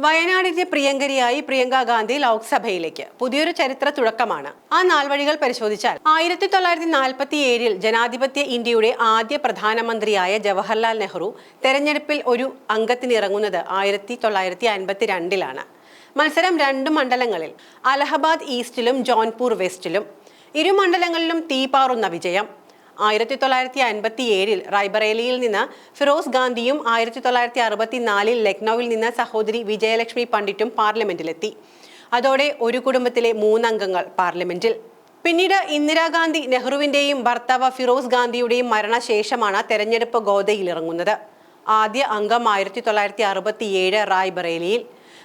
വയനാടിന്റെ പ്രിയങ്കരിയായി പ്രിയങ്ക ഗാന്ധി ലോക്സഭയിലേക്ക് പുതിയൊരു ചരിത്ര തുടക്കമാണ്. ആ നാൾവഴികൾ പരിശോധിച്ചാൽ 1947 ജനാധിപത്യ ഇന്ത്യയുടെ ആദ്യ പ്രധാനമന്ത്രിയായ ജവഹർലാൽ നെഹ്റു തെരഞ്ഞെടുപ്പിൽ ഒരു അംഗത്തിനിറങ്ങുന്നത് 1952 മത്സരം 2 മണ്ഡലങ്ങളിൽ, അലഹബാദ് ഈസ്റ്റിലും ജോൺപൂർ വെസ്റ്റിലും. ഇരു മണ്ഡലങ്ങളിലും തീപാറുന്ന വിജയം. 1957 റായ്ബറേലിയിൽ നിന്ന് ഫിറോസ് ഗാന്ധിയും 1964 ലക്നൌവിൽ നിന്ന് സഹോദരി വിജയലക്ഷ്മി പണ്ഡിറ്റും പാർലമെന്റിലെത്തി. അതോടെ ഒരു കുടുംബത്തിലെ 3 അംഗങ്ങൾ പാർലമെന്റിൽ. പിന്നീട് ഇന്ദിരാഗാന്ധി, നെഹ്റുവിന്റെയും ഭർത്താവ് ഫിറോസ് ഗാന്ധിയുടെയും മരണശേഷമാണ് തെരഞ്ഞെടുപ്പ് ഗോദയിലിറങ്ങുന്നത്. ആദ്യ അംഗം 1967 റായ്ബറേലിയിൽ.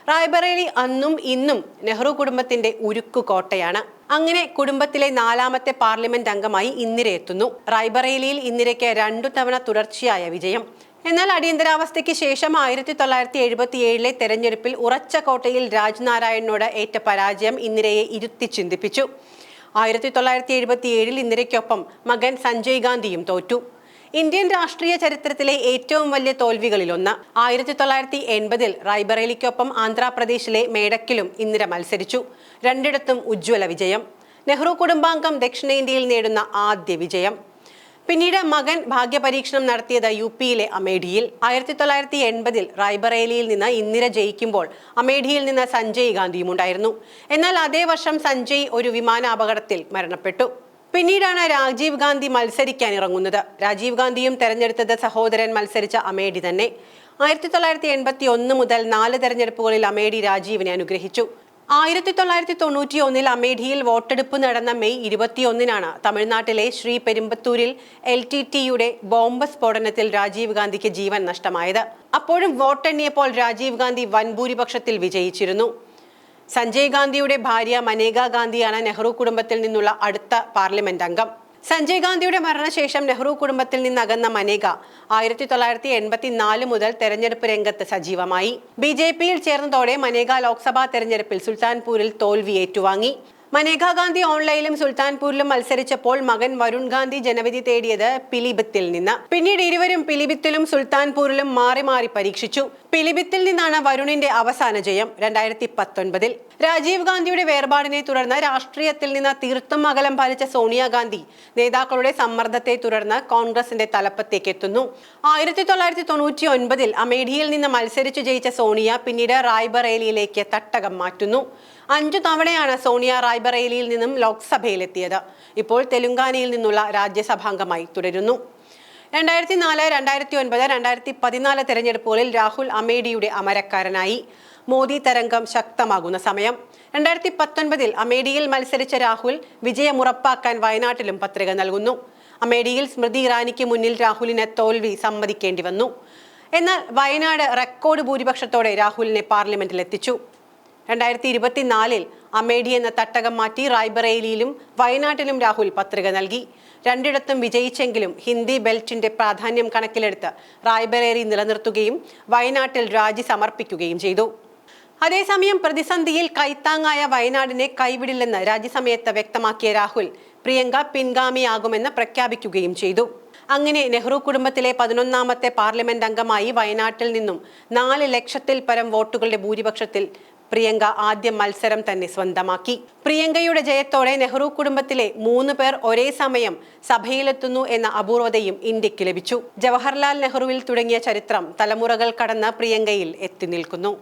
റായ്ബറേലി അന്നും ഇന്നും നെഹ്റു കുടുംബത്തിന്റെ ഉരുക്കു കോട്ടയാണ്. അങ്ങനെ കുടുംബത്തിലെ 4ാമത്തെ പാർലമെന്റ് അംഗമായി ഇന്ദിര എത്തുന്നു. റായ്ബറേലിയിൽ ഇന്ദിരയ്ക്ക് 2 തവണ തുടർച്ചയായ വിജയം. എന്നാൽ അടിയന്തരാവസ്ഥയ്ക്ക് ശേഷം 1977 തെരഞ്ഞെടുപ്പിൽ ഉറച്ച കോട്ടയിൽ രാജ് നാരായണനോട് ഏറ്റ പരാജയം ഇന്ദിരയെ ഇരുത്തി ചിന്തിപ്പിച്ചു. 1977 ഇന്ദിരയ്ക്കൊപ്പം മകൻ സഞ്ജയ് ഗാന്ധിയും തോറ്റു. ഇന്ത്യൻ രാഷ്ട്രീയ ചരിത്രത്തിലെ ഏറ്റവും വലിയ തോൽവികളിലൊന്ന്. 1980 റായ്ബറേലിക്കൊപ്പം ആന്ധ്രാപ്രദേശിലെ മേഡക്കിലും ഇന്ദിര മത്സരിച്ചു. 2ഇടത്തും ഉജ്ജ്വല വിജയം. നെഹ്റു കുടുംബാംഗം ദക്ഷിണേന്ത്യയിൽ നേടുന്ന ആദ്യ വിജയം. പിന്നീട് മകൻ ഭാഗ്യപരീക്ഷണം നടത്തിയത് യുപിയിലെ അമേഠിയിൽ. 1980 റായ്ബറേലിയിൽ നിന്ന് ഇന്ദിര ജയിക്കുമ്പോൾ അമേഠിയിൽ നിന്ന് സഞ്ജയ് ഗാന്ധിയും ഉണ്ടായിരുന്നു. എന്നാൽ അതേ വർഷം സഞ്ജയ് ഒരു വിമാനാപകടത്തിൽ മരണപ്പെട്ടു. പിന്നീടാണ് രാജീവ് ഗാന്ധി മത്സരിക്കാൻ ഇറങ്ങുന്നത്. രാജീവ് ഗാന്ധിയും തെരഞ്ഞെടുത്തത് സഹോദരൻ മത്സരിച്ച അമേഠി തന്നെ. 1981 മുതൽ 4 തെരഞ്ഞെടുപ്പുകളിൽ അമേഠി രാജീവിനെ അനുഗ്രഹിച്ചു. 1991 അമേഠിയിൽ വോട്ടെടുപ്പ് നടന്ന മെയ് 21 തമിഴ്നാട്ടിലെ ശ്രീ പെരുമ്പത്തൂരിൽ LTTയുടെ ബോംബ് സ്ഫോടനത്തിൽ രാജീവ് ഗാന്ധിക്ക് ജീവൻ നഷ്ടമായത്. അപ്പോഴും വോട്ടെണ്ണിയപ്പോൾ രാജീവ് ഗാന്ധി വൻ ഭൂരിപക്ഷത്തിൽ വിജയിച്ചിരുന്നു. സഞ്ജയ് ഗാന്ധിയുടെ ഭാര്യ മനേകാ ഗാന്ധിയാണ് നെഹ്റു കുടുംബത്തിൽ നിന്നുള്ള അടുത്ത പാർലമെന്റ് അംഗം. സഞ്ജയ് ഗാന്ധിയുടെ മരണശേഷം നെഹ്റു കുടുംബത്തിൽ നിന്നകന്ന മനേക 1984 മുതൽ തെരഞ്ഞെടുപ്പ് രംഗത്ത് സജീവമായി. BJPയിൽ ചേർന്നതോടെ മനേക ലോക്സഭാ തെരഞ്ഞെടുപ്പിൽ സുൽത്താൻപൂരിൽ തോൽവി ഏറ്റുവാങ്ങി. മനേകാ ഗാന്ധി ഓൺലൈനിലും സുൽത്താൻപൂരിലും മത്സരിച്ചപ്പോൾ മകൻ വരുൺ ഗാന്ധി ജനവിധി തേടിയത് പിലിഭിത്തിൽ നിന്ന്. പിന്നീട് ഇരുവരും പിലിഭിത്തിലും സുൽത്താൻപൂരിലും മാറി മാറി പരീക്ഷിച്ചു. പിലിഭിത്തിൽ നിന്നാണ് വരുണിന്റെ അവസാന ജയം 2019. രാജീവ് ഗാന്ധിയുടെ വേർപാടിനെ തുടർന്ന് രാഷ്ട്രീയത്തിൽ നിന്ന് തീർത്തും അകലം പാലിച്ച സോണിയാഗാന്ധി നേതാക്കളുടെ സമ്മർദ്ദത്തെ തുടർന്ന് കോൺഗ്രസിന്റെ തലപ്പത്തേക്ക് എത്തുന്നു. 1999 അമേഠിയിൽ നിന്ന് മത്സരിച്ചു ജയിച്ച സോണിയ പിന്നീട് റായ്ബറേലിയിലേക്ക് തട്ടകം മാറ്റുന്നു. 5 തവണയാണ് സോണിയ റായ്ബറേലിയിൽ നിന്നും ലോക്സഭയിലെത്തിയത്. ഇപ്പോൾ തെലുങ്കാനയിൽ നിന്നുള്ള രാജ്യസഭാംഗമായി തുടരുന്നു. 2004, 2009, 2014 തെരഞ്ഞെടുപ്പുകളിൽ രാഹുൽ അമേഠിയുടെ അമരക്കാരനായി. മോദി തരംഗം ശക്തമാകുന്ന സമയം. 2019 അമേഠിയിൽ മത്സരിച്ച രാഹുൽ വിജയമുറപ്പാക്കാൻ വയനാട്ടിലും പത്രിക നൽകുന്നു. അമേഠിയിൽ സ്മൃതി ഇറാനിക്ക് മുന്നിൽ രാഹുലിന് തോൽവി സമ്മതിക്കേണ്ടി വന്നു. എന്നാൽ വയനാട് റെക്കോർഡ് ഭൂരിപക്ഷത്തോടെ രാഹുലിനെ പാർലമെന്റിലെത്തിച്ചു. 2024 അമേഠി എന്ന തട്ടകം മാറ്റി റായ്ബറേലിയിലും വയനാട്ടിലും രാഹുൽ പത്രിക നൽകി. 2ഇടത്തും വിജയിച്ചെങ്കിലും ഹിന്ദി ബെൽറ്റിന്റെ പ്രാധാന്യം കണക്കിലെടുത്ത് റായ്ബറേലി നിലനിർത്തുകയും വയനാട്ടിൽ രാജി സമർപ്പിക്കുകയും ചെയ്തു. അതേസമയം പ്രതിസന്ധിയിൽ കൈത്താങ്ങായ വയനാടിനെ കൈവിടില്ലെന്ന് രാജ്യസമയത്ത് വ്യക്തമാക്കിയ രാഹുൽ പ്രിയങ്ക പിൻഗാമിയാകുമെന്ന് പ്രഖ്യാപിക്കുകയും ചെയ്തു. അങ്ങനെ നെഹ്റു കുടുംബത്തിലെ 11ാമത്തെ പാർലമെന്റ് അംഗമായി വയനാട്ടിൽ നിന്നും 4 ലക്ഷത്തിൽ പരം വോട്ടുകളുടെ ഭൂരിപക്ഷത്തിൽ പ്രിയങ്ക ആദ്യ മത്സരം തന്നെ സ്വന്തമാക്കി. പ്രിയങ്കയുടെ ജയത്തോടെ നെഹ്റു കുടുംബത്തിലെ 3 പേർ ഒരേ സമയം സഭയിലെത്തുന്നു എന്ന അപൂർവതയും ഇന്ത്യക്ക് ലഭിച്ചു. ജവഹർലാൽ നെഹ്റുവിൽ തുടങ്ങിയ ചരിത്രം തലമുറകൾ കടന്ന് പ്രിയങ്കയിൽ എത്തി നിൽക്കുന്നു.